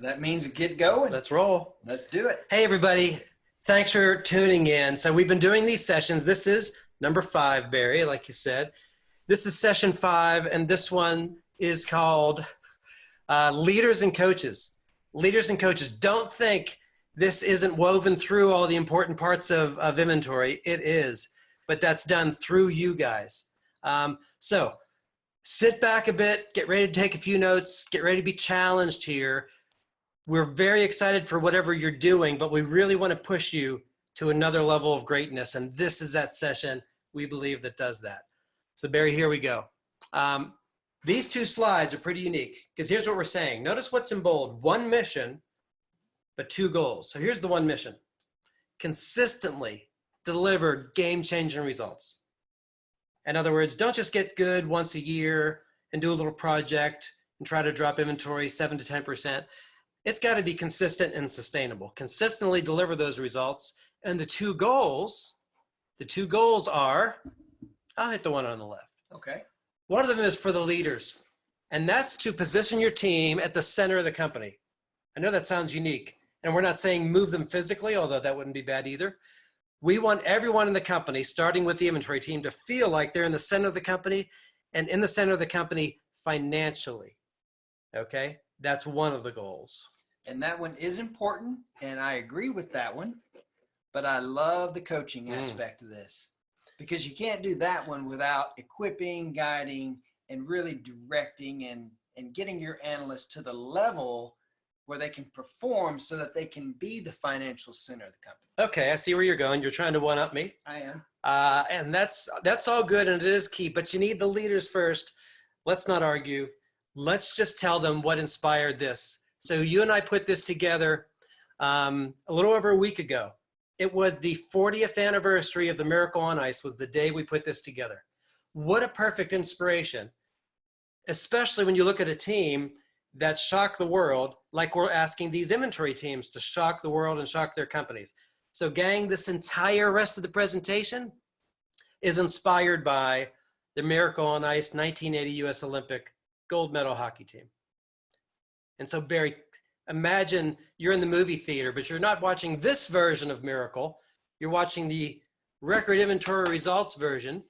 That means get going. Let's roll. Let's do it. Hey, everybody. Thanks for tuning in. So we've been doing these sessions. This is number 5, Barry, like you said. This is session 5, and this one is called Leaders and Coaches. Leaders and Coaches. Don't think this isn't woven through all the important parts of inventory. It is, but that's done through you guys. So sit back a bit, get ready to take a few notes, get ready to be challenged here. We're very excited for whatever you're doing, but we really want to push you to another level of greatness. And this is that session we believe that does that. So Barry, here we go. These 2 slides are pretty unique because here's what we're saying. Notice what's in bold: 1 mission, but 2 goals. So here's the 1 mission: consistently deliver game-changing results. In other words, don't just get good once a year and do a little project and try to drop inventory 7 to 10%. It's got to be consistent and sustainable. Consistently deliver those results. And the 2 goals are, I'll hit the one on the left. Okay. One of them is for the leaders, and that's to position your team at the center of the company. I know that sounds unique, and we're not saying move them physically, although that wouldn't be bad either. We want everyone in the company, starting with the inventory team, to feel like they're in the center of the company and in the center of the company financially. Okay? That's one of the goals. And that one is important, and I agree with that one, but I love the coaching aspect of this, because you can't do that one without equipping, guiding, and really directing and getting your analysts to the level where they can perform so that they can be the financial center of the company. Okay, I see where you're going. You're trying to one-up me. I am. And that's all good, and it is key, but you need the leaders first. Let's not argue. Let's just tell them what inspired this. So you and I put this together a little over a week ago. It was the 40th anniversary of the Miracle on Ice was the day we put this together. What a perfect inspiration, especially when you look at a team that shocked the world, like we're asking these inventory teams to shock the world and shock their companies. So gang, this entire rest of the presentation is inspired by the Miracle on Ice 1980 U.S. Olympic gold medal hockey team. And so Barry, imagine you're in the movie theater, but you're not watching this version of Miracle. You're watching the record inventory results version.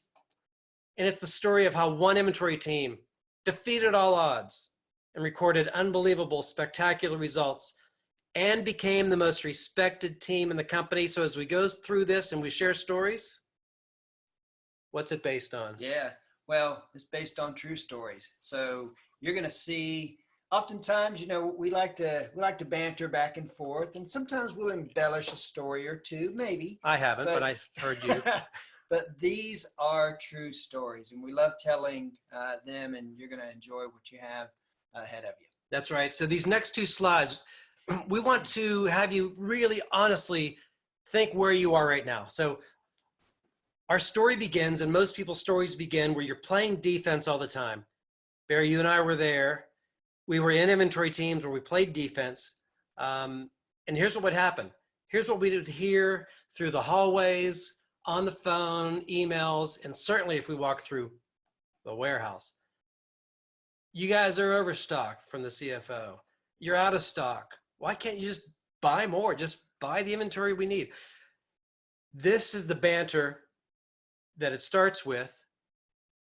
And it's the story of how one inventory team defeated all odds and recorded unbelievable, spectacular results and became the most respected team in the company. So as we go through this and we share stories, what's it based on? Yeah, well, it's based on true stories. So you're going to see, oftentimes, you know, we like to banter back and forth, and sometimes we'll embellish a story or two, maybe. I haven't, but I've heard you. But these are true stories, and we love telling them, and you're going to enjoy what you have ahead of you. That's right. So these next 2 slides, we want to have you really honestly think where you are right now. So our story begins, and most people's stories begin where you're playing defense all the time. Barry, you and I were there. We were in inventory teams where we played defense. And here's what would happen. Here's what we would hear through the hallways, on the phone, emails, and certainly if we walk through the warehouse. You guys are overstocked from the CFO. You're out of stock. Why can't you just buy more? Just buy the inventory we need. This is the banter that it starts with.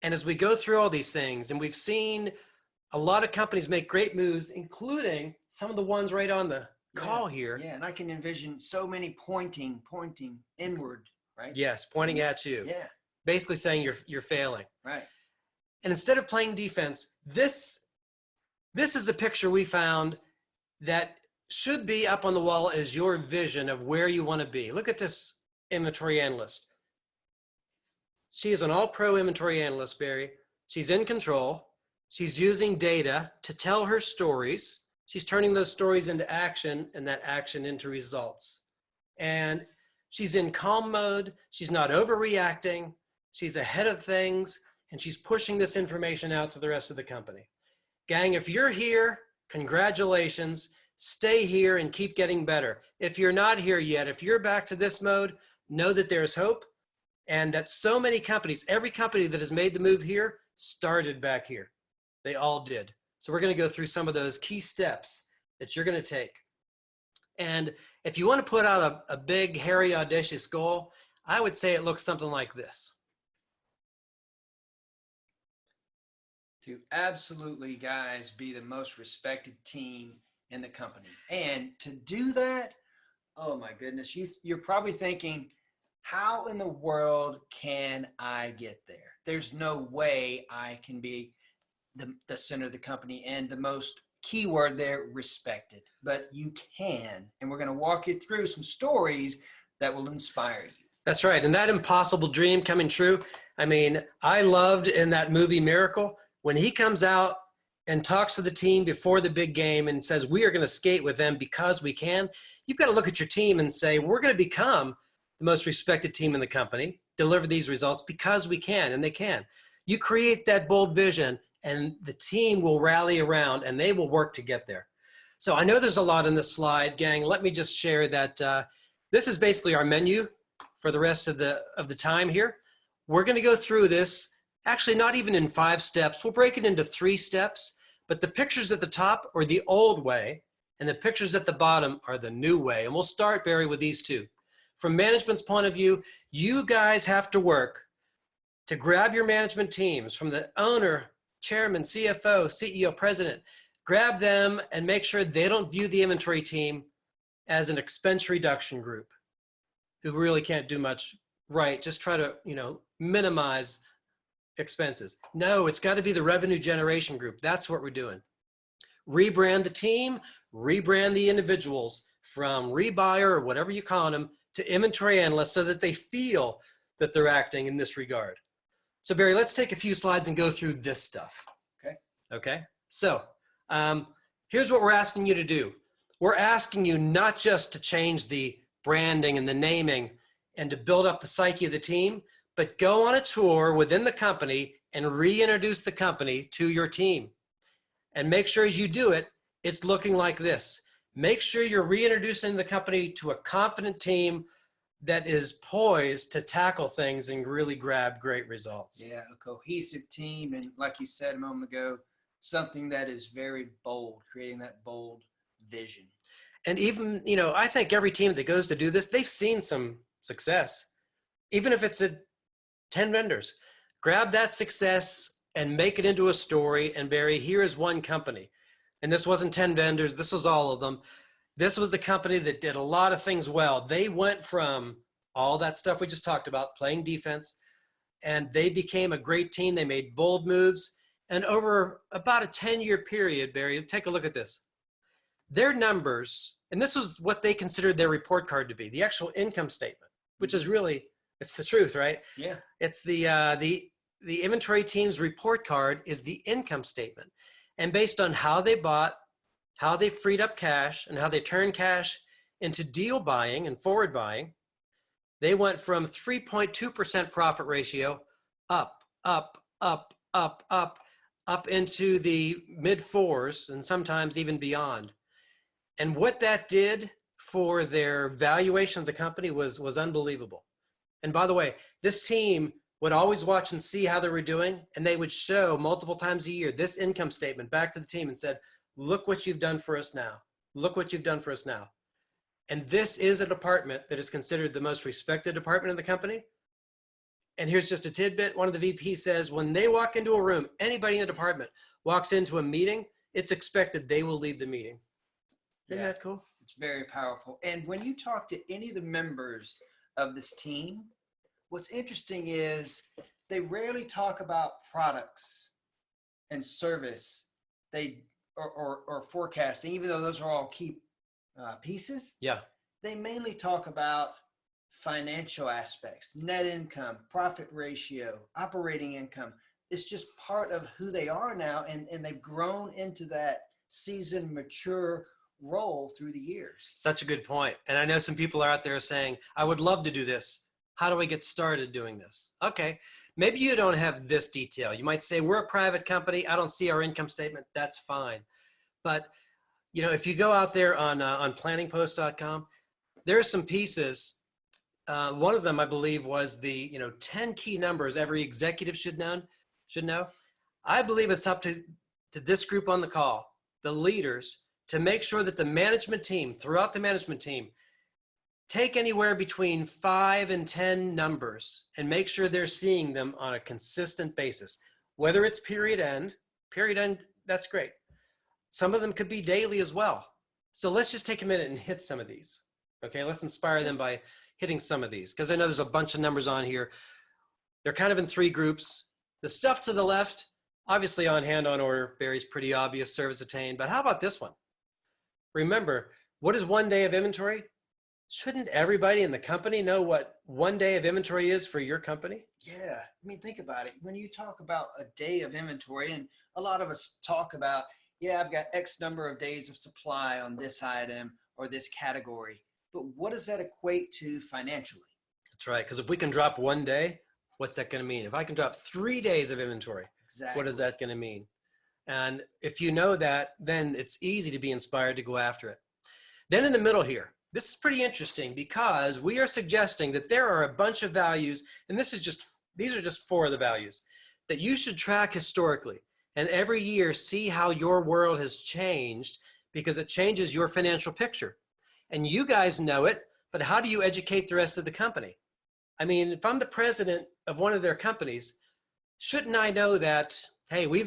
And as we go through all these things, and we've seen a lot of companies make great moves, including some of the ones right on the call here. Yeah, and I can envision so many pointing inward, right? Yes, pointing at you. Yeah. Basically saying you're failing. Right. And instead of playing defense, this is a picture we found that should be up on the wall as your vision of where you want to be. Look at this inventory analyst. She is an all-pro inventory analyst, Barry. She's in control. She's using data to tell her stories. She's turning those stories into action and that action into results. And she's in calm mode. She's not overreacting. She's ahead of things, and she's pushing this information out to the rest of the company. Gang, if you're here, congratulations. Stay here and keep getting better. If you're not here yet, if you're back to this mode, know that there's hope, and that so many companies, every company that has made the move here started back here. They all did. So we're going to go through some of those key steps that you're going to take. And if you want to put out a big, hairy, audacious goal, I would say it looks something like this. To absolutely, guys, be the most respected team in the company. And to do that, oh my goodness, you're probably thinking, how in the world can I get there? There's no way I can be the center of the company, and the most keyword there, respected. But you can, and we're going to walk you through some stories that will inspire you. That's right. And that impossible dream coming true. I mean, I loved in that movie Miracle when he comes out and talks to the team before the big game and says, we are going to skate with them because we can. You've got to look at your team and say, we're going to become the most respected team in the company, deliver these results because we can, and they can. You create that bold vision, and the team will rally around, and they will work to get there. So I know there's a lot in this slide, gang. Let me just share that this is basically our menu for the rest of the time here. We're going to go through this, actually not even in 5 steps. We'll break it into 3 steps, but the pictures at the top are the old way, and the pictures at the bottom are the new way. And we'll start, Barry, with these 2. From management's point of view, you guys have to work to grab your management teams from the owner, chairman, CFO, CEO, president, grab them and make sure they don't view the inventory team as an expense reduction group who really can't do much right. Just try to, minimize expenses. No, it's got to be the revenue generation group. That's what we're doing. Rebrand the team, rebrand the individuals from rebuyer or whatever you call them to inventory analysts so that they feel that they're acting in this regard. So Barry, let's take a few slides and go through this stuff. Okay. So here's what we're asking you to do. We're asking you not just to change the branding and the naming and to build up the psyche of the team, but go on a tour within the company and reintroduce the company to your team. And make sure as you do it, it's looking like this. Make sure you're reintroducing the company to a confident team that is poised to tackle things and really grab great results. Yeah, a cohesive team. And like you said a moment ago, something that is very bold, creating that bold vision. And even, I think every team that goes to do this, they've seen some success. Even if it's 10 vendors, grab that success and make it into a story. And Barry, here is one company. And this wasn't 10 vendors. This was all of them. This was a company that did a lot of things well. They went from all that stuff we just talked about, playing defense, and they became a great team. They made bold moves. And over about a 10-year period, Barry, take a look at this. Their numbers, and this was what they considered their report card to be, the actual income statement, which is really, it's the truth, right? Yeah. It's the inventory team's report card is the income statement. And based on how they bought, how they freed up cash, and how they turned cash into deal buying and forward buying, they went from 3.2% profit ratio up into the mid 4s and sometimes even beyond. And what that did for their valuation of the company was unbelievable. And by the way, this team would always watch and see how they were doing, and they would show multiple times a year this income statement back to the team and said, look what you've done for us now. Look what you've done for us now. And this is a department that is considered the most respected department in the company. And here's just a tidbit. One of the VPs says when they walk into a room, anybody in the department walks into a meeting, it's expected they will lead the meeting. Isn't that cool? It's very powerful. And when you talk to any of the members of this team, what's interesting is they rarely talk about products and service or forecasting, even though those are all key pieces. Yeah. They mainly talk about financial aspects, net income, profit ratio, operating income. It's just part of who they are now, and they've grown into that seasoned, mature role through the years. Such a good point. And I know some people are out there saying, I would love to do this. How do I get started doing this? Okay, maybe you don't have this detail. You might say, we're a private company. I don't see our income statement. That's fine. But if you go out there on PlanningPosts.com, there are some pieces. One of them, I believe, was the 10 key numbers every executive should know. I believe it's up to this group on the call, the leaders, to make sure that the management team, throughout the management team, take anywhere between 5 and 10 numbers and make sure they're seeing them on a consistent basis. Whether it's period end, that's great. Some of them could be daily as well. So let's just take a minute and hit some of these. Okay, let's inspire them by hitting some of these, because I know there's a bunch of numbers on here. They're kind of in 3 groups. The stuff to the left, obviously on hand, on order, Barry's pretty obvious, service attained. But how about this one? Remember, what is 1 day of inventory? Shouldn't everybody in the company know what 1 day of inventory is for your company? Yeah, I mean, think about it. When you talk about a day of inventory, and a lot of us talk about, yeah, I've got X number of days of supply on this item or this category. But what does that equate to financially? That's right, because if we can drop 1 day, what's that going to mean? If I can drop 3 days of inventory, Exactly. what is that going to mean? And if you know that, then it's easy to be inspired to go after it. Then in the middle here, this is pretty interesting because we are suggesting that there are a bunch of values, and these are just 4 of the values that you should track historically, and every year see how your world has changed, because it changes your financial picture. And you guys know it, but how do you educate the rest of the company? I mean, if I'm the president of one of their companies, shouldn't I know that, hey, we've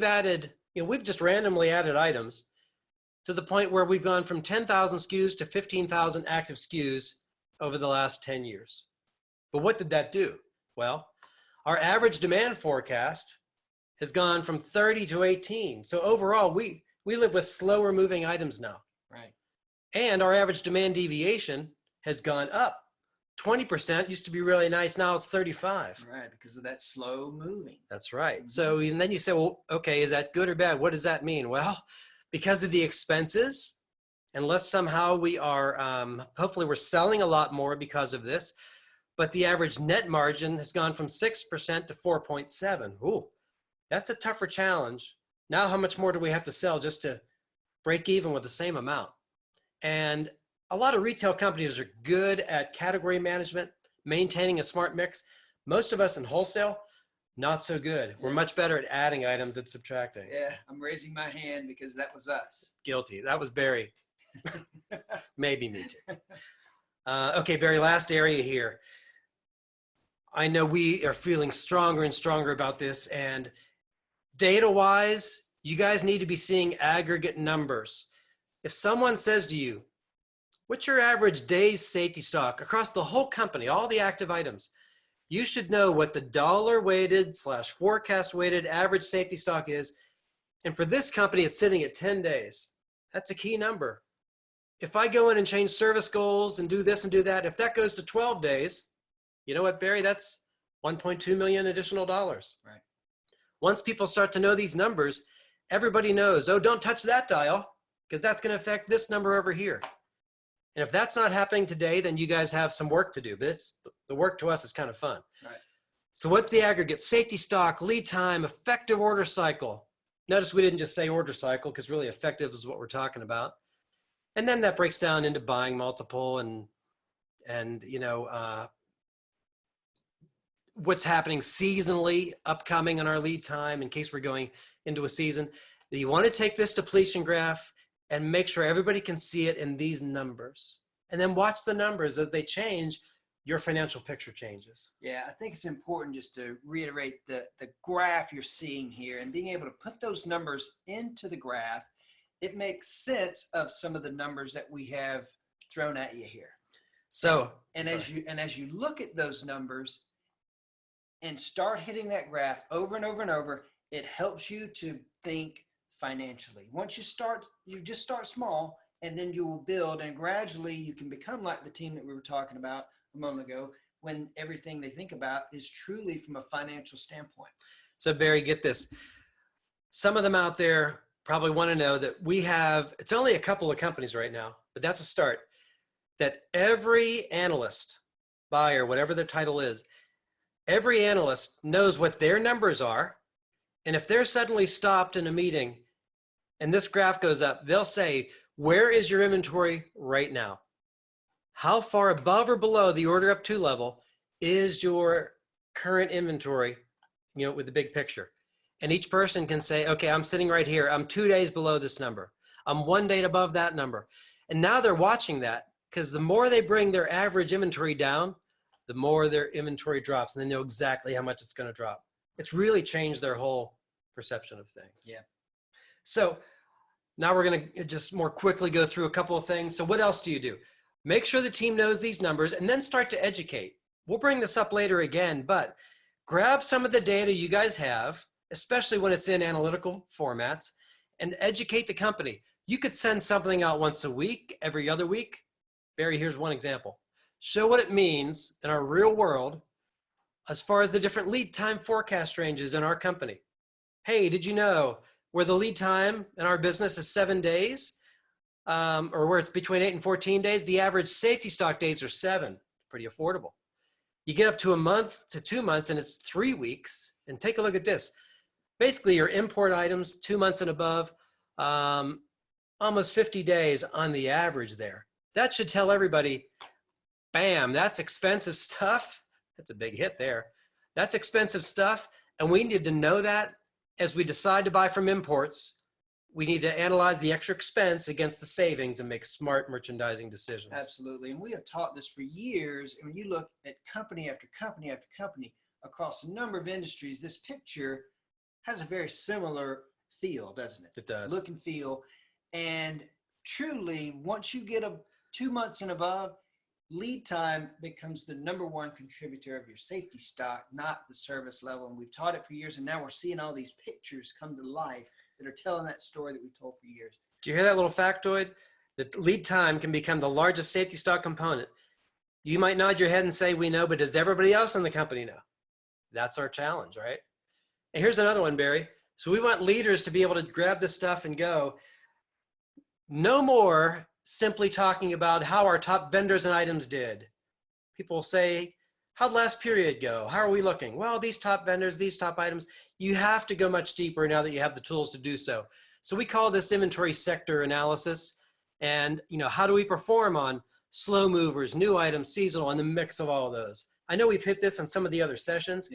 just randomly added items to the point where we've gone from 10,000 SKUs to 15,000 active SKUs over the last 10 years. But what did that do? Well, our average demand forecast has gone from 30 to 18. So overall, we live with slower moving items now. Right. And our average demand deviation has gone up. 20% used to be really nice. Now it's 35. Right, because of that slow moving. That's right. So, and then you say, well, okay, is that good or bad? What does that mean? Well, because of the expenses, unless somehow we are, hopefully we're selling a lot more because of this, but the average net margin has gone from 6% to 4.7. Ooh, that's a tougher challenge. Now, how much more do we have to sell just to break even with the same amount? And a lot of retail companies are good at category management, maintaining a smart mix. Most of us in wholesale, not so good. We're much better at adding items than subtracting. Yeah, I'm raising my hand because that was us. Guilty. That was Barry. Maybe me too. Okay, Barry, last area here. I know we are feeling stronger and stronger about this, and data-wise, you guys need to be seeing aggregate numbers. If someone says to you, what's your average day's safety stock across the whole company, all the active items? You should know what the dollar-weighted / forecast-weighted average safety stock is. And for this company, it's sitting at 10 days. That's a key number. If I go in and change service goals and do this and do that, if that goes to 12 days, you know what, Barry? That's $1.2 million additional dollars. Right. Once people start to know these numbers, everybody knows, oh, don't touch that dial, because that's going to affect this number over here. And if that's not happening today, then you guys have some work to do. But the work to us is kind of fun. Right. So what's the aggregate? Safety stock, lead time, effective order cycle. Notice we didn't just say order cycle, because really effective is what we're talking about. And then that breaks down into buying multiple and what's happening seasonally, upcoming on our lead time in case we're going into a season. You want to take this depletion graph and make sure everybody can see it in these numbers. And then watch the numbers as they change, your financial picture changes. Yeah, I think it's important just to reiterate the graph you're seeing here and being able to put those numbers into the graph. It makes sense of some of the numbers that we have thrown at you here. So, as you look at those numbers and start hitting that graph over and over and over, it helps you to think financially. Once you just start small, and then you will build, and gradually you can become like the team that we were talking about a moment ago, when everything they think about is truly from a financial standpoint. So Barry, get this. Some of them out there probably want to know that it's only a couple of companies right now, but that's a start, that every analyst, buyer, whatever their title is, every analyst knows what their numbers are. And if they're suddenly stopped in a meeting and this graph goes up, they'll say, where is your inventory right now? How far above or below the order up to level is your current inventory, with the big picture? And each person can say, okay, I'm sitting right here. I'm 2 days below this number. I'm one date above that number. And now they're watching that, because the more they bring their average inventory down, the more their inventory drops, and they know exactly how much it's going to drop. It's really changed their whole perception of things. Yeah. So now we're going to just more quickly go through a couple of things. So what else do you do? Make sure the team knows these numbers and then start to educate. We'll bring this up later again, but grab some of the data you guys have, especially when it's in analytical formats, and educate the company. You could send something out once a week, every other week. Barry, here's one example. Show what it means in our real world as far as the different lead time forecast ranges in our company. Hey, did you know where the lead time in our business is 7 days, or where it's between 8 and 14 days, the average safety stock days are 7, pretty affordable. You get up to a month to 2 months and it's 3 weeks. And take a look at this. Basically your import items, 2 months and above, almost 50 days on the average there. That should tell everybody, bam, that's expensive stuff. That's a big hit there. That's expensive stuff. And we need to know that as we decide to buy from imports. We need to analyze the extra expense against the savings and make smart merchandising decisions. Absolutely. And we have taught this for years. And when you look at company after company after company across a number of industries, this picture has a very similar feel, doesn't it? It does. Look and feel. And truly, once you get 2 months and above, lead time becomes the #1 contributor of your safety stock, not the service level. And we've taught it for years. And now we're seeing all these pictures come to life that are telling that story that we told for years. Do you hear that little factoid? That lead time can become the largest safety stock component. You might nod your head and say, we know, but does everybody else in the company know? That's our challenge, right? And here's another one, Barry. So we want leaders to be able to grab this stuff and go, no more simply talking about how our top vendors and items did. People say, how'd last period go? How are we looking? Well, these top vendors, these top items. You have to go much deeper now that you have the tools to do so. So we call this inventory sector analysis. And how do we perform on slow movers, new items, seasonal, and the mix of all of those? I know we've hit this on some of the other sessions,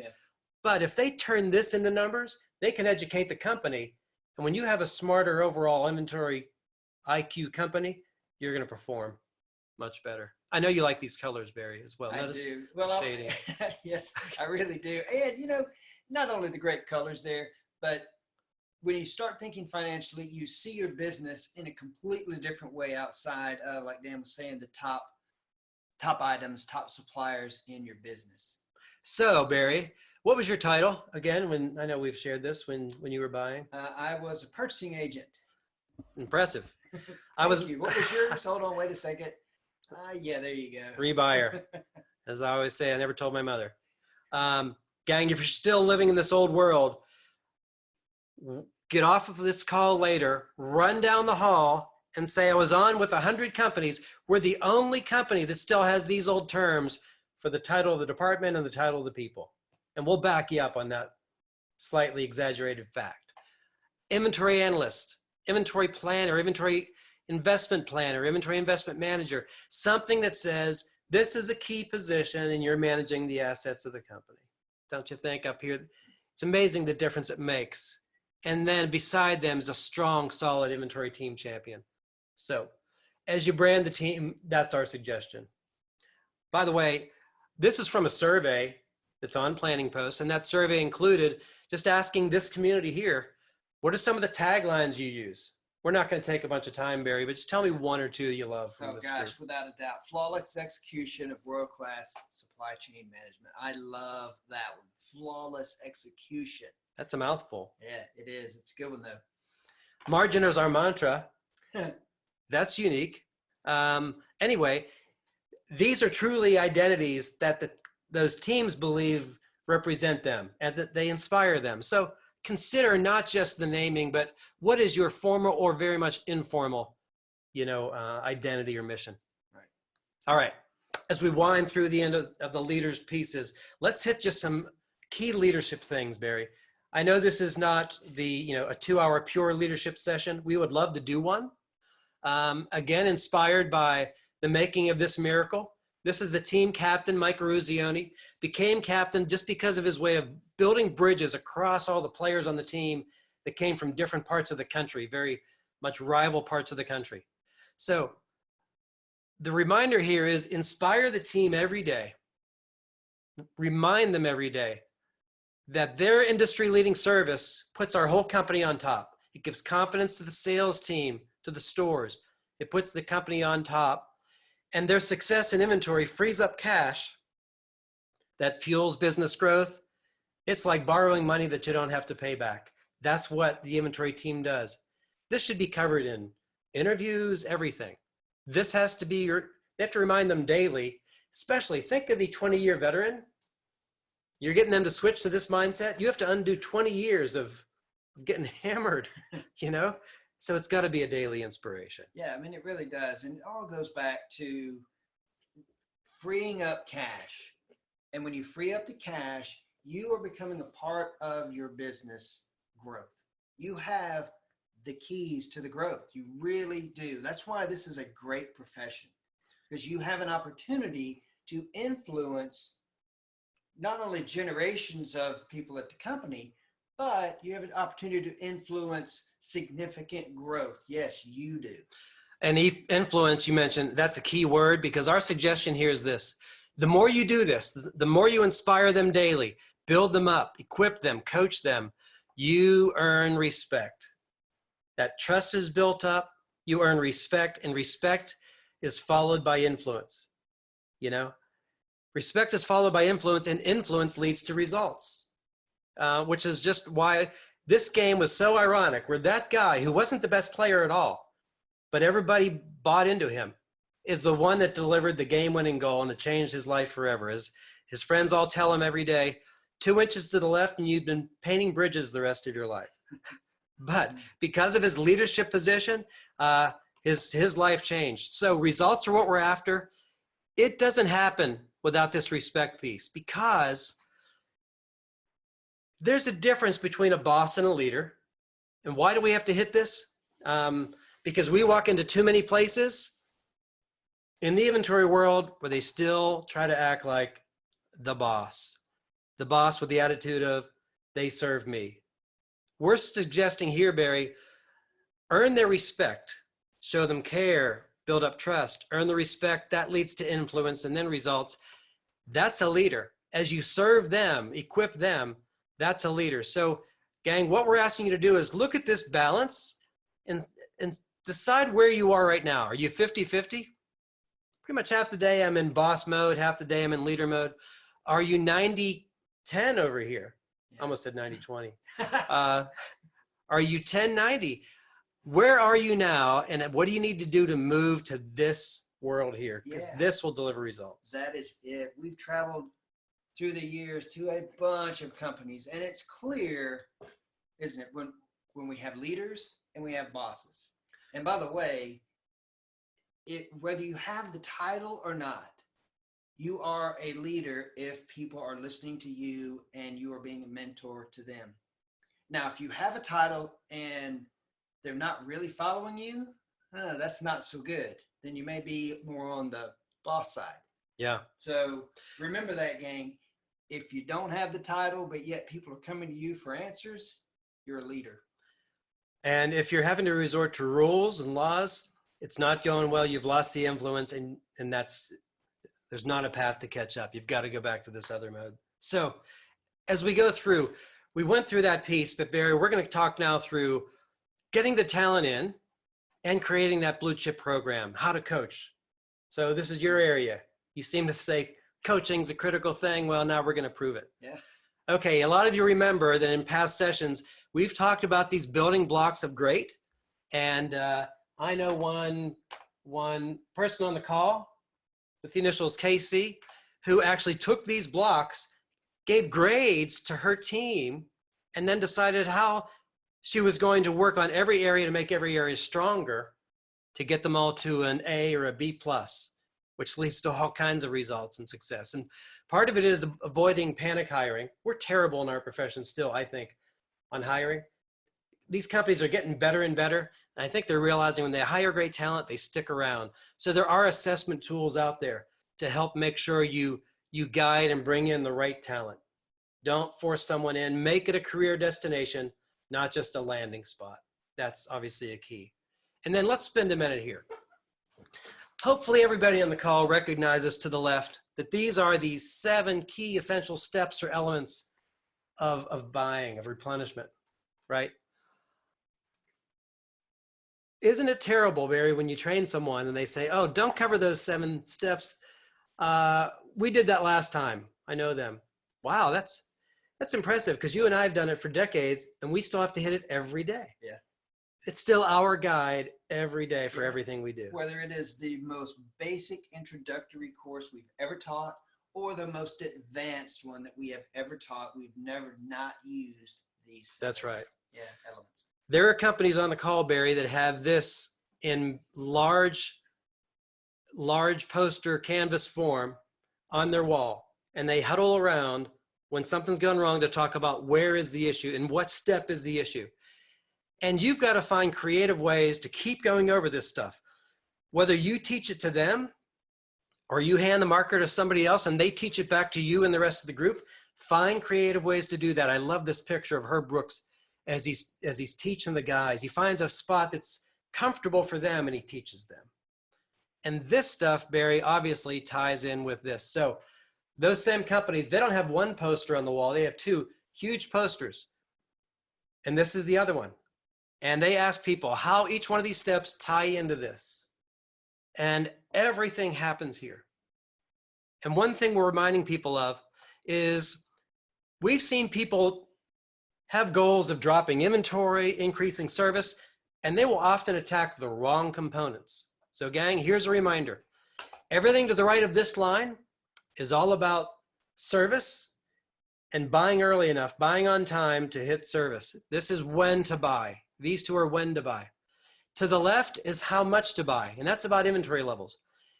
but if they turn this into numbers, they can educate the company. And when you have a smarter overall inventory IQ company, you're going to perform much better. I know you like these colors, Barry, as well. Notice I do. the Well, shading. Yes, I really do. And, not only the great colors there, but when you start thinking financially, you see your business in a completely different way outside of, like Dan was saying, the top items, top suppliers in your business. So, Barry, what was your title again? I know we've shared this when you were buying. I was a purchasing agent. Impressive. Thank you. What was yours? Hold on, wait a second. Yeah, there you go. Rebuyer. As I always say, I never told my mother. Gang, if you're still living in this old world, get off of this call later, run down the hall and say, I was on with 100 companies. We're the only company that still has these old terms for the title of the department and the title of the people. And we'll back you up on that slightly exaggerated fact. Inventory analyst, inventory planner, inventory investment planner, inventory investment manager, something that says this is a key position and you're managing the assets of the company. Don't you think up here? It's amazing the difference it makes. And then beside them is a strong, solid inventory team champion. So as you brand the team, that's our suggestion. By the way, this is from a survey that's on PlanningPosts, and that survey included just asking this community here, what are some of the taglines you use? We're not going to take a bunch of time, Barry, but just tell me one or two you love from this group. Without a doubt. Flawless execution of world-class supply chain management. I love that one. Flawless execution. That's a mouthful. Yeah, it is. It's a good one, though. Margin is our mantra. That's unique. Anyway, these are truly identities that those teams believe represent them and that they inspire them. So consider not just the naming, but what is your formal or very much informal, identity or mission. Right. All right. As we wind through the end of the leaders' pieces, let's hit just some key leadership things, Barry. I know this is not a 2-hour pure leadership session. We would love to do one. Again, inspired by the making of this miracle. This is the team captain, Mike Ruzioni, became captain just because of his way of building bridges across all the players on the team that came from different parts of the country, very much rival parts of the country. So the reminder here is inspire the team every day. Remind them every day that their industry-leading service puts our whole company on top. It gives confidence to the sales team, to the stores. It puts the company on top. And their success in inventory frees up cash that fuels business growth. It's like borrowing money that you don't have to pay back. That's what the inventory team does. This should be covered in interviews, everything. This has to be you have to remind them daily, especially think of the 20-year veteran. You're getting them to switch to this mindset. You have to undo 20 years of getting hammered, you know? So it's got to be a daily inspiration. Yeah, I mean, it really does. And it all goes back to freeing up cash. And when you free up the cash, you are becoming a part of your business growth. You have the keys to the growth. You really do. That's why this is a great profession, because you have an opportunity to influence not only generations of people at the company, but you have an opportunity to influence significant growth. Yes, you do. And influence, you mentioned, that's a key word, because our suggestion here is this. The more you do this, the more you inspire them daily, build them up, equip them, coach them, you earn respect. That trust is built up, you earn respect, and respect is followed by influence. You know, respect is followed by influence, and influence leads to results, which is just why this game was so ironic, where that guy who wasn't the best player at all, but everybody bought into him, is the one that delivered the game-winning goal, and it changed his life forever. As his friends all tell him every day, 2 inches to the left and you've been painting bridges the rest of your life. But because of his leadership position, his life changed. So results are what we're after. It doesn't happen without this respect piece, because there's a difference between a boss and a leader. And why do we have to hit this? Because we walk into too many places in the inventory world where they still try to act like the boss with the attitude of they serve me. We're suggesting here, Barry, earn their respect, show them care, build up trust, earn the respect. That leads to influence and then results. That's a leader. As you serve them, equip them, that's a leader. So gang, what we're asking you to do is look at this balance and decide where you are right now. Are you 50-50? Pretty much half the day I'm in boss mode, half the day I'm in leader mode. Are you 90-10 over here? Yeah. Almost said 90-20. Are you 10-90? Where are you now, and what do you need to do to move to this world here? Because this will deliver results. That is it. We've traveled through the years to a bunch of companies, and it's clear, isn't it, when we have leaders and we have bosses. And by the way, whether you have the title or not, you are a leader if people are listening to you and you are being a mentor to them. Now, if you have a title and they're not really following you, that's not so good. Then you may be more on the boss side. Yeah. So remember that, gang. If you don't have the title, but yet people are coming to you for answers, you're a leader. And if you're having to resort to rules and laws, it's not going well. You've lost the influence, and there's not a path to catch up. You've got to go back to this other mode. So as we go through, we went through that piece, but Barry, we're going to talk now through getting the talent in and creating that blue chip program, how to coach. So this is your area. You seem to say coaching's a critical thing. Well, now we're going to prove it. Yeah. Okay. A lot of you remember that in past sessions, we've talked about these building blocks of great. And I know one person on the call with the initials KC, who actually took these blocks, gave grades to her team, and then decided how she was going to work on every area to make every area stronger to get them all to an A or a B+, which leads to all kinds of results and success. And part of it is avoiding panic hiring. We're terrible in our profession still, I think, on hiring. These companies are getting better and better. And I think they're realizing when they hire great talent, they stick around. So there are assessment tools out there to help make sure you guide and bring in the right talent. Don't force someone in. Make it a career destination, not just a landing spot. That's obviously a key. And then let's spend a minute here. Hopefully everybody on the call recognizes to the left that these are the 7 key essential steps or elements of buying, of replenishment, right? Isn't it terrible, Barry, when you train someone and they say, oh, don't cover those 7 steps. We did that last time. I know them. Wow, that's impressive, because you and I have done it for decades and we still have to hit it every day. Yeah. It's still our guide every day for everything we do. Whether it is the most basic introductory course we've ever taught or the most advanced one that we have ever taught, we've never not used these. That's right. Yeah, elements. There are companies on the call, Barry, that have this in large poster canvas form on their wall, and they huddle around when something's gone wrong to talk about where is the issue and what step is the issue. And you've got to find creative ways to keep going over this stuff. Whether you teach it to them or you hand the marker to somebody else and they teach it back to you and the rest of the group, find creative ways to do that. I love this picture of Herb Brooks as he's teaching the guys. He finds a spot that's comfortable for them and he teaches them. And this stuff, Barry, obviously ties in with this. So those same companies, they don't have one poster on the wall. They have 2 huge posters. And this is the other one. And they ask people how each one of these steps tie into this. And everything happens here. And one thing we're reminding people of is we've seen people have goals of dropping inventory, increasing service, and they will often attack the wrong components. So gang, here's a reminder. Everything to the right of this line is all about service and buying early enough, buying on time to hit service. This is when to buy. These 2 are when to buy. To the left is how much to buy, and that's about inventory levels.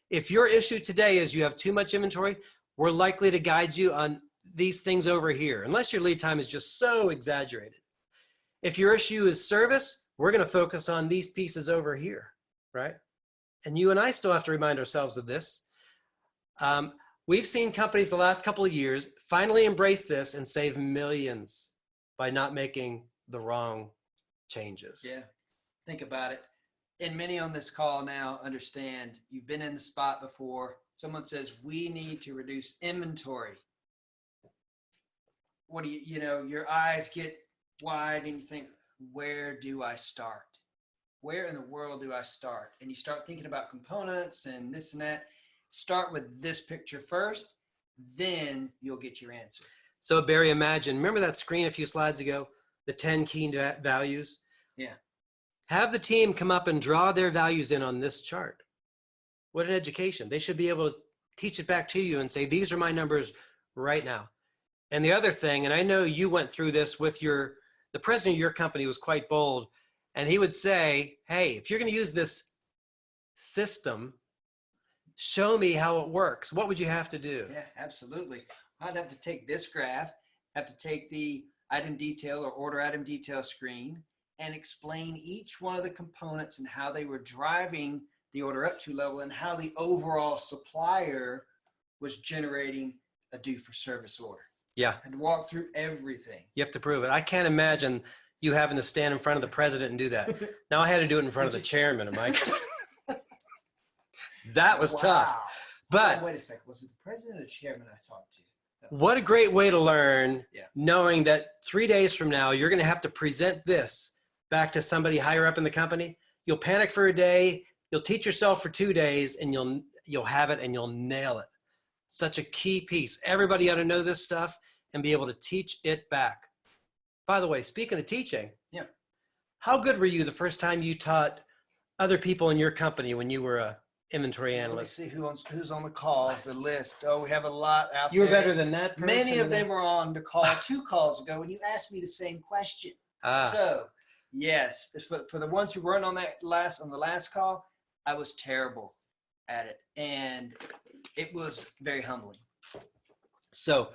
If your issue today is you have too much inventory, we're likely to guide you on these things over here, unless your lead time is just so exaggerated. If your issue is service, we're going to focus on these pieces over here, right? And you and I still have to remind ourselves of this. We've seen companies the last couple of years finally embrace this and save millions by not making the wrong changes. Yeah, think about it. And many on this call now understand you've been in the spot before. Someone says, we need to reduce inventory. What do you know, your eyes get wide and you think, where do I start? Where in the world do I start? And you start thinking about components and this and that. Start with this picture first, then you'll get your answer. So Barry, imagine, remember that screen a few slides ago? The 10 key values? Yeah. Have the team come up and draw their values in on this chart. What an education. They should be able to teach it back to you and say, these are my numbers right now. And the other thing, and I know you went through this with the president of your company was quite bold, and he would say, hey, if you're going to use this system, show me how it works. What would you have to do? Yeah, absolutely. I'd have to take this graph, have to take the item detail or order item detail screen and explain each one of the components and how they were driving the order up to level and how the overall supplier was generating a due for service order. Yeah. And walk through everything. You have to prove it. I can't imagine you having to stand in front of the president and do that. Now I had to do it in front of the chairman of my That was tough. But wait a second, was it the president or the chairman I talked to? What a great way to learn, yeah. Knowing that 3 days from now, you're going to have to present this back to somebody higher up in the company. You'll panic for a day, you'll teach yourself for 2 days, and you'll have it and you'll nail it. Such a key piece. Everybody ought to know this stuff and be able to teach it back. By the way, speaking of teaching, yeah, how good were you the first time you taught other people in your company when you were a inventory analyst? Let me see who's on the call, the list. Oh, we have a lot out there. You were better than that person. Many of them were on the call 2 calls ago when you asked me the same question. So, yes, for the ones who weren't on the last call, I was terrible at it, and it was very humbling. So,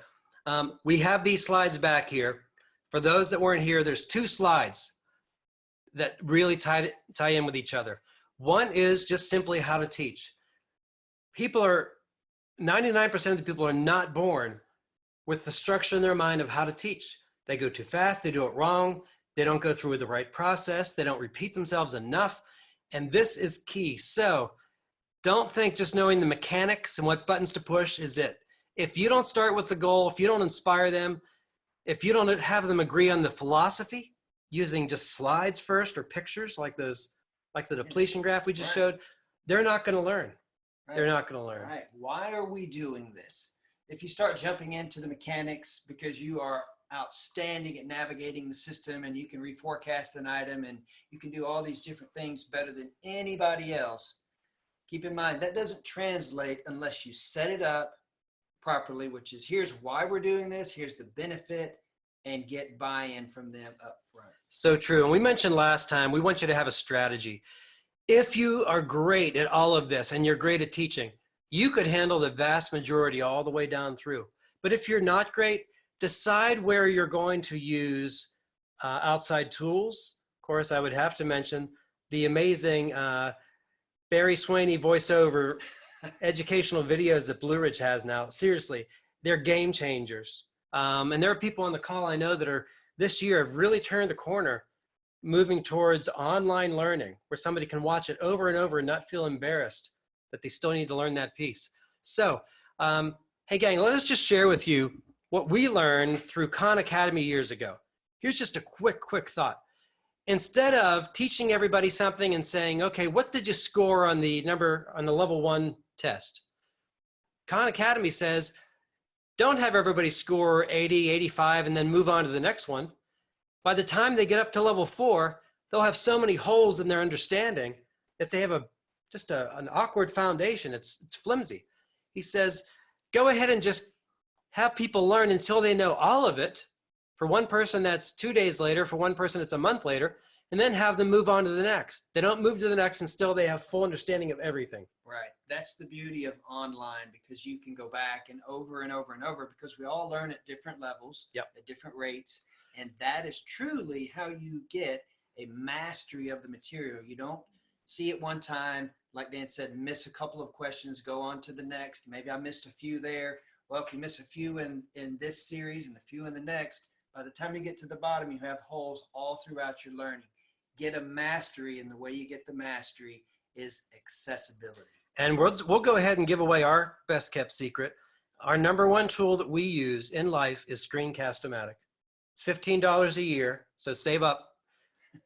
we have these slides back here. For those that weren't here, there's 2 slides that really tie in with each other. One is just simply how to teach. 99% of the people are not born with the structure in their mind of how to teach. They go too fast, they do it wrong, they don't go through the right process, they don't repeat themselves enough, And this is key. So don't think just knowing the mechanics and what buttons to push is it. If you don't start with the goal, if you don't inspire them, if you don't have them agree on the philosophy, using just slides first or pictures like those, like the depletion graph we just showed, they're not going to learn. They're not going to learn. Right. Why are we doing this? If you start jumping into the mechanics because you are outstanding at navigating the system and you can reforecast an item and you can do all these different things better than anybody else, keep in mind that doesn't translate unless you set it up properly, which is here's why we're doing this, here's the benefit, and get buy-in from them up front. So true. And we mentioned last time, we want you to have a strategy. If you are great at all of this and you're great at teaching, you could handle the vast majority all the way down through. But if you're not great, decide where you're going to use outside tools. Of course, I would have to mention the amazing Barry Sweeney voiceover educational videos that Blue Ridge has now. Seriously, they're game changers. And there are people on the call I know that are this year have really turned the corner, moving towards online learning where somebody can watch it over and over and not feel embarrassed that they still need to learn that piece. So, hey gang, let us just share with you what we learned through Khan Academy years ago. Here's just a quick thought. Instead of teaching everybody something and saying, okay, what did you score on the level 1 test? Khan Academy says, don't have everybody score 80, 85, and then move on to the next one. By the time they get up to level 4, they'll have so many holes in their understanding that they have an awkward foundation. It's flimsy. He says, go ahead and just have people learn until they know all of it. For one person, that's 2 days later. For one person, it's a month later. And then have them move on to the next. They don't move to the next until they have full understanding of everything. Right. That's the beauty of online, because you can go back and over and over and over, because we all learn at different levels, at different rates. And that is truly how you get a mastery of the material. You don't see it one time, like Dan said, miss a couple of questions, go on to the next. Maybe I missed a few there. Well, if you miss a few in this series and a few in the next, by the time you get to the bottom, you have holes all throughout your learning. Get a mastery, and the way you get the mastery is accessibility. And we'll go ahead and give away our best kept secret. Our number 1 tool that we use in life is Screencast-O-Matic. It's $15 a year, so save up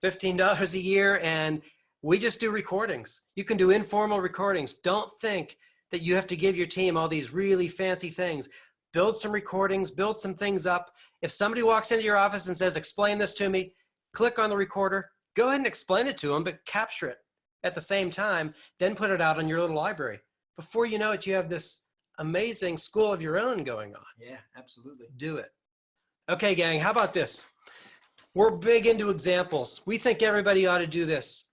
$15 a year, and we just do recordings. You can do informal recordings. Don't think that you have to give your team all these really fancy things. Build some recordings, build some things up. If somebody walks into your office and says, explain this to me, click on the recorder, go ahead and explain it to them, but capture it at the same time, then put it out on your little library. Before you know it, you have this amazing school of your own going on. Yeah, absolutely. Do it. Okay, gang, how about this? We're big into examples. We think everybody ought to do this.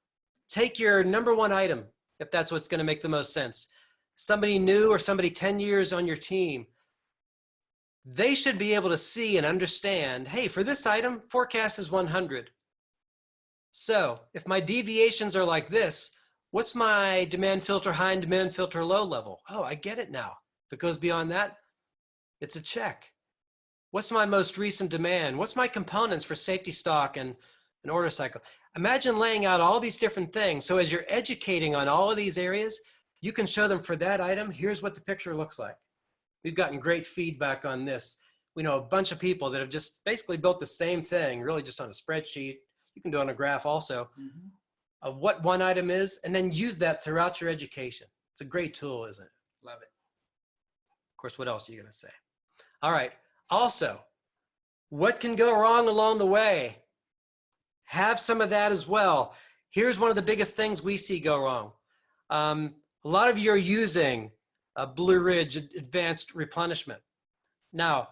Take your number 1 item, if that's what's going to make the most sense. Somebody new or somebody 10 years on your team, they should be able to see and understand, hey, for this item, forecast is 100. So if my deviations are like this, what's my demand filter high and demand filter low level? Oh, I get it now. If it goes beyond that, it's a check. What's my most recent demand? What's my components for safety stock and an order cycle? Imagine laying out all these different things. So as you're educating on all of these areas, you can show them for that item, here's what the picture looks like. We've gotten great feedback on this. We know a bunch of people that have just basically built the same thing, really just on a spreadsheet. You can do it on a graph also, of what one item is, and then use that throughout your education. It's a great tool, isn't it? Love it. Of course, what else are you going to say? All right. Also, what can go wrong along the way? Have some of that as well. Here's one of the biggest things we see go wrong. A lot of you are using Blue Ridge Advanced Replenishment. Now,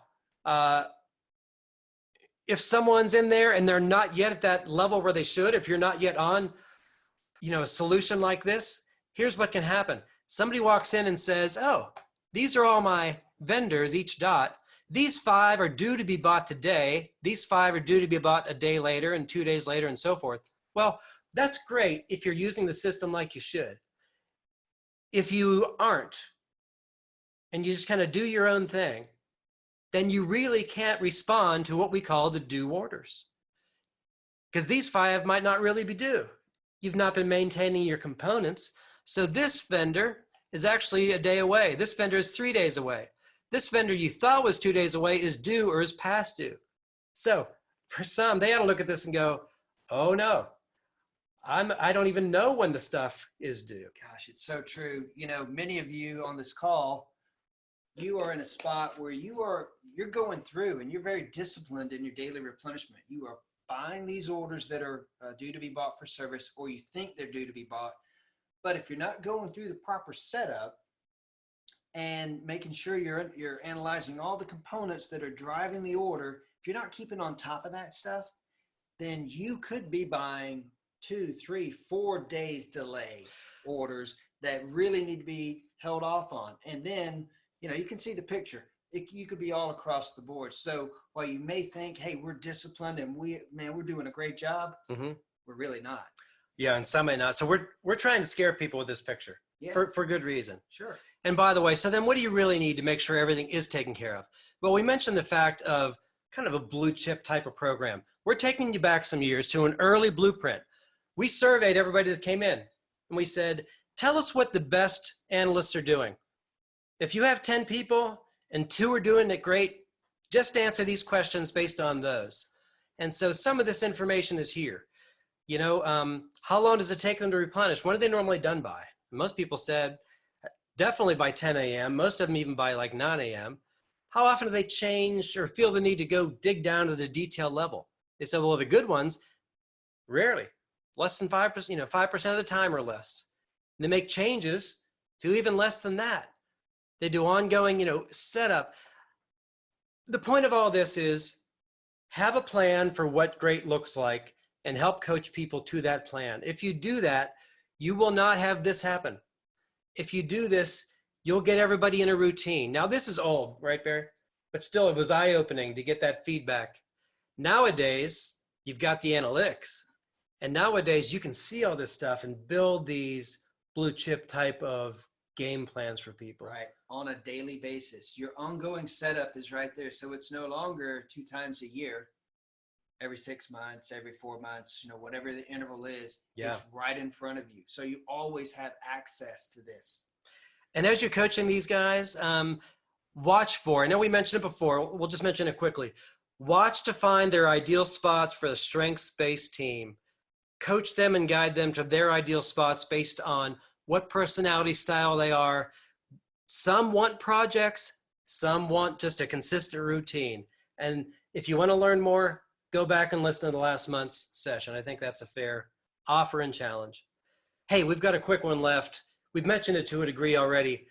if someone's in there and they're not yet at that level where they should, if you're not yet on, a solution like this, here's what can happen. Somebody walks in and says, oh, these are all my vendors, each dot. These 5 are due to be bought today. These 5 are due to be bought a day later and 2 days later and so forth. Well, that's great if you're using the system like you should. If you aren't, and you just kind of do your own thing, then you really can't respond to what we call the due orders. Because these 5 might not really be due. you've not been maintaining your components. So this vendor is actually a day away. This vendor is 3 days away. This vendor you thought was 2 days away is due or is past due. So for some, they ought to look at this and go, oh no, I don't even know when the stuff is due. Gosh, it's so true. You know, many of you on this call, you are in a spot where you're going through and you're very disciplined in your daily replenishment. You are buying these orders that are due to be bought for service, or you think they're due to be bought. But if you're not going through the proper setup and making sure you're analyzing all the components that are driving the order, if you're not keeping on top of that stuff, then you could be buying 2, 3, 4 days delay orders that really need to be held off on. And then, you know, you can see the picture. You could be all across the board. So while you may think, hey, we're disciplined and we're doing a great job, we're really not. Yeah, and some may not. So we're trying to scare people with this picture for good reason. Sure. And by the way, so then what do you really need to make sure everything is taken care of? Well, we mentioned the fact of kind of a blue chip type of program. We're taking you back some years to an early blueprint. We surveyed everybody that came in and we said, tell us what the best analysts are doing. If you have 10 people and 2 are doing it great, just answer these questions based on those. And so some of this information is here. You know, how long does it take them to replenish? When are they normally done by? Most people said definitely by 10 a.m. Most of them even by like 9 a.m. How often do they change or feel the need to go dig down to the detail level? They said, well, the good ones, rarely, less than 5%, you know, 5% of the time or less. And they make changes to even less than that. They do ongoing, you know, setup. The point of all this is have a plan for what great looks like and help coach people to that plan. If you do that, you will not have this happen. If you do this, you'll get everybody in a routine. Now this is old, right, Barry? But still, it was eye-opening to get that feedback. Nowadays, you've got the analytics. And nowadays, you can see all this stuff and build these blue chip type of game plans for people. Right, on a daily basis. Your ongoing setup is right there. So it's no longer 2 times a year, every 6 months, every 4 months, you know, whatever the interval is, it's right in front of you. So you always have access to this. And as you're coaching these guys, watch for, I know we mentioned it before, we'll just mention it quickly. Watch to find their ideal spots for the strengths-based team. Coach them and guide them to their ideal spots based on what personality style they are. Some want projects, some want just a consistent routine. And if you want to learn more, go back and listen to the last month's session. I think that's a fair offer and challenge. Hey, we've got a quick one left. We've mentioned it to a degree already.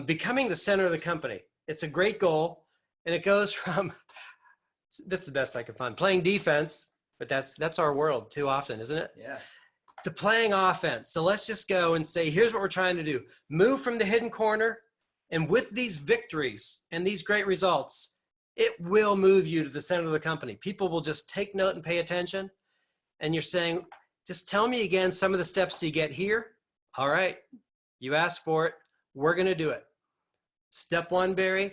Becoming the center of the company. It's a great goal, and it goes from, that's the best I can find, playing defense, but that's our world too often, isn't it? Yeah. To playing offense. So let's just go and say, here's what we're trying to do. Move from the hidden corner, and with these victories and these great results, it will move you to the center of the company. People will just take note and pay attention. And you're saying, just tell me again some of the steps to get here. All right, you asked for it. We're going to do it. Step 1, Barry,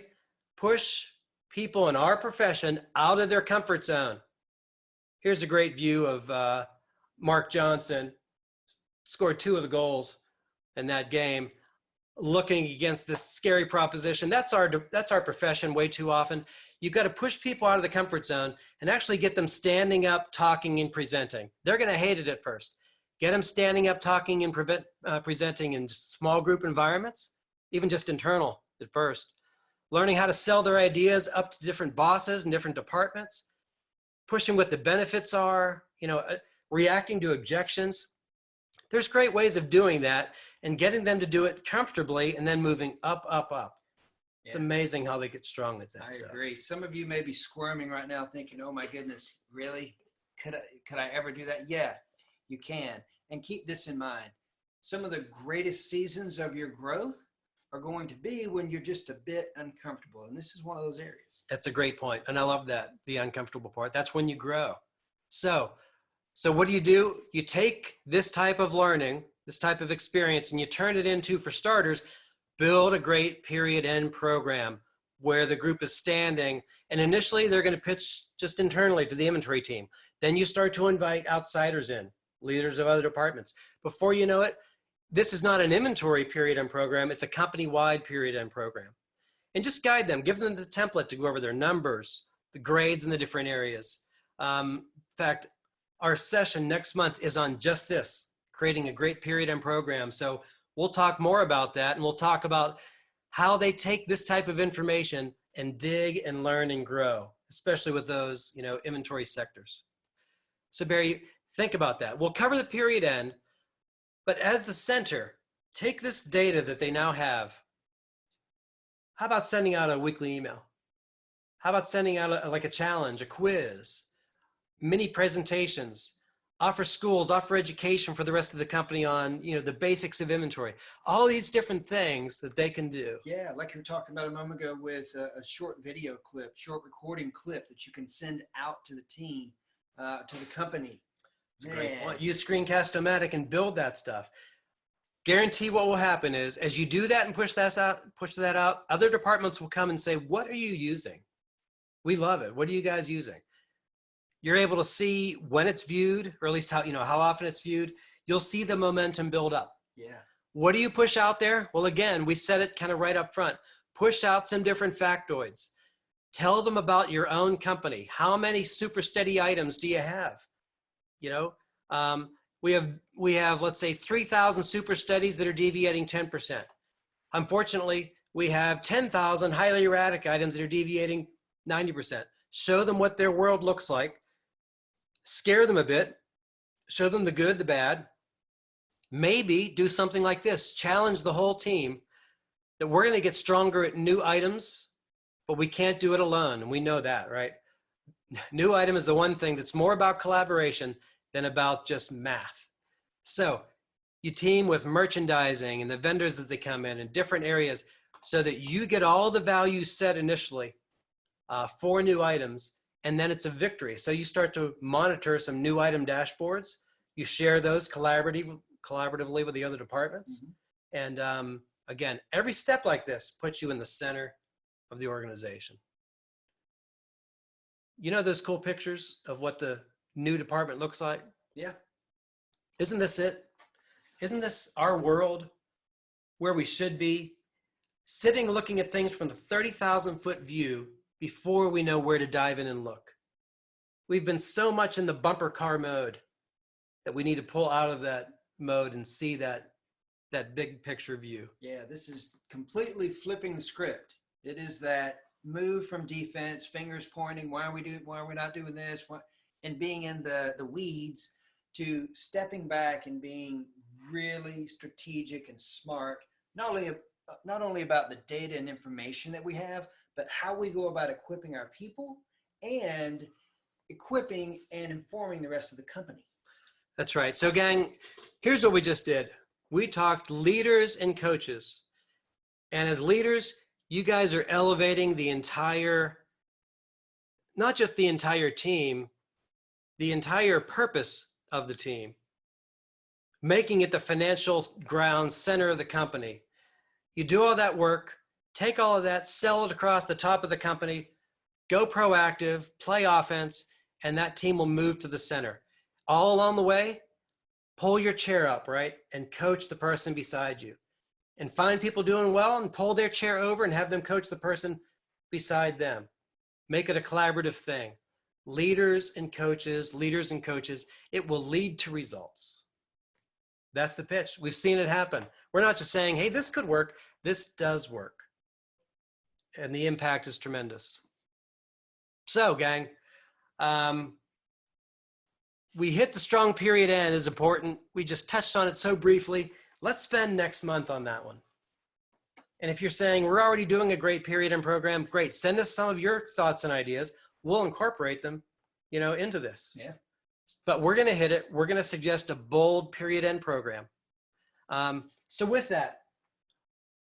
push people in our profession out of their comfort zone. Here's a great view of Mark Johnson, scored 2 of the goals in that game, looking against this scary proposition. That's our profession way too often. You've got to push people out of the comfort zone and actually get them standing up, talking, and presenting. They're going to hate it at first. Get them standing up, talking, and presenting in small group environments, even just internal at first. Learning how to sell their ideas up to different bosses and different departments. Pushing what the benefits are, you know, reacting to objections. There's great ways of doing that and getting them to do it comfortably and then moving up, up, up. It's amazing how they get strong at that stuff. I agree. Some of you may be squirming right now thinking, oh my goodness, really? Could I ever do that? Yeah, you can. And keep this in mind. Some of the greatest seasons of your growth are going to be when you're just a bit uncomfortable. And this is one of those areas. That's a great point. And I love that, the uncomfortable part. That's when you grow. So what do? You take this type of learning, this type of experience, and you turn it into, for starters, build a great period end program where the group is standing. And initially, they're going to pitch just internally to the inventory team. Then you start to invite outsiders in, leaders of other departments. Before you know it, this is not an inventory period end program, it's a company-wide period end program. And just guide them, give them the template to go over their numbers, the grades in the different areas. In fact, our session next month is on just this, creating a great period end program. So we'll talk more about that, and we'll talk about how they take this type of information and dig and learn and grow, especially with those, inventory sectors. So Barry, think about that. We'll cover the period end, but as the center, take this data that they now have. How about sending out a weekly email? How about sending out a challenge, a quiz, mini presentations, offer schools, offer education for the rest of the company on, the basics of inventory, all these different things that they can do. Yeah, like you were talking about a moment ago with a short video clip, short recording clip that you can send out to the team, to the company. It's a great point. Use Screencast-O-Matic and build that stuff. Guarantee what will happen is, as you do that and push that out, other departments will come and say, what are you using? We love it. What are you guys using? You're able to see when it's viewed, or at least how often it's viewed. You'll see the momentum build up. Yeah. What do you push out there? Well, again, we said it kind of right up front. Push out some different factoids. Tell them about your own company. How many super steady items do you have? We have, let's say, 3,000 super steadies that are deviating 10%. Unfortunately, we have 10,000 highly erratic items that are deviating 90%. Show them what their world looks like. Scare them a bit. Show them the good, the bad. Maybe do something like this. Challenge the whole team that we're going to get stronger at new items, but we can't do it alone. And we know that, right? New item is the one thing that's more about collaboration than about just math. So you team with merchandising and the vendors as they come in different areas so that you get all the value set initially for new items, and then it's a victory. So you start to monitor some new item dashboards. You share those collaboratively with the other departments. Mm-hmm. And again, every step like this puts you in the center of the organization. You know those cool pictures of what the new department looks like? Yeah. Isn't this it? Isn't this our world where we should be? Sitting looking at things from the 30,000-foot view before we know where to dive in and look. We've been so much in the bumper car mode that we need to pull out of that mode and see that big picture view. Yeah, this is completely flipping the script. It is that move from defense, fingers pointing, why are we not doing this? And being in the weeds, to stepping back and being really strategic and smart, not only about the data and information that we have, but how we go about equipping our people and equipping and informing the rest of the company. That's right. So gang, here's what we just did. We talked leaders and coaches. And as leaders, you guys are elevating the entire, not just the entire team, the entire purpose of the team, making it the financial ground center of the company. You do all that work, take all of that, sell it across the top of the company, go proactive, play offense, and that team will move to the center. All along the way, pull your chair up, right? And coach the person beside you. And find people doing well and pull their chair over and have them coach the person beside them. Make it a collaborative thing. Leaders and coaches, it will lead to results. That's the pitch. We've seen it happen. We're not just saying, hey, this could work. This does work. And the impact is tremendous. So, gang, we hit the strong period end is important. We just touched on it so briefly. Let's spend next month on that one. And if you're saying we're already doing a great period end program, great. Send us some of your thoughts and ideas. We'll incorporate them, into this. Yeah. But we're going to hit it. We're going to suggest a bold period end program. So with that,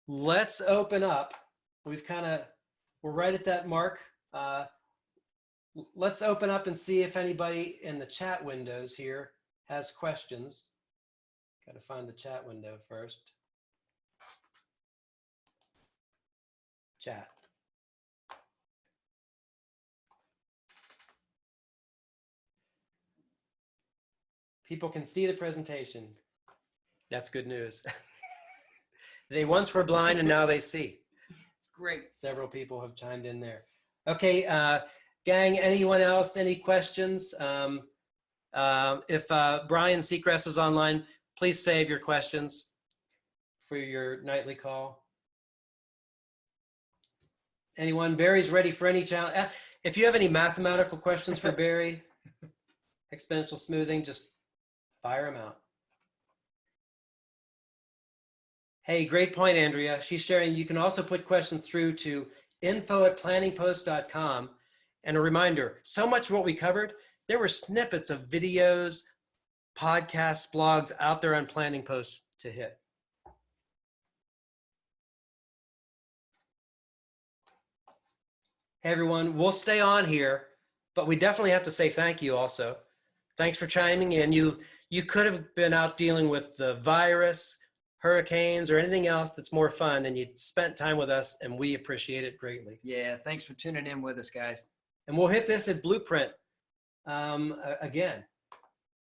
let's open up. We're right at that mark. Let's open up and see if anybody in the chat windows here has questions. Got to find the chat window first. Chat. People can see the presentation. That's good news. They once were blind and now they see. Great. Several people have chimed in there. Okay, gang, anyone else, any questions? If Brian Seacrest is online, please save your questions for your nightly call. Anyone? Barry's ready for any challenge. If you have any mathematical questions for Barry, exponential smoothing, just fire them out. Hey, great point, Andrea. She's sharing. You can also put questions through to info@planningposts.com. And a reminder, so much of what we covered, there were snippets of videos, podcasts, blogs out there on Planning Posts to hit. Hey, everyone, we'll stay on here, but we definitely have to say thank you also. Thanks for chiming in. You could have been out dealing with the virus, hurricanes, or anything else that's more fun, and you spent time with us, and we appreciate it greatly. Yeah, thanks for tuning in with us, guys. And we'll hit this at Blueprint again.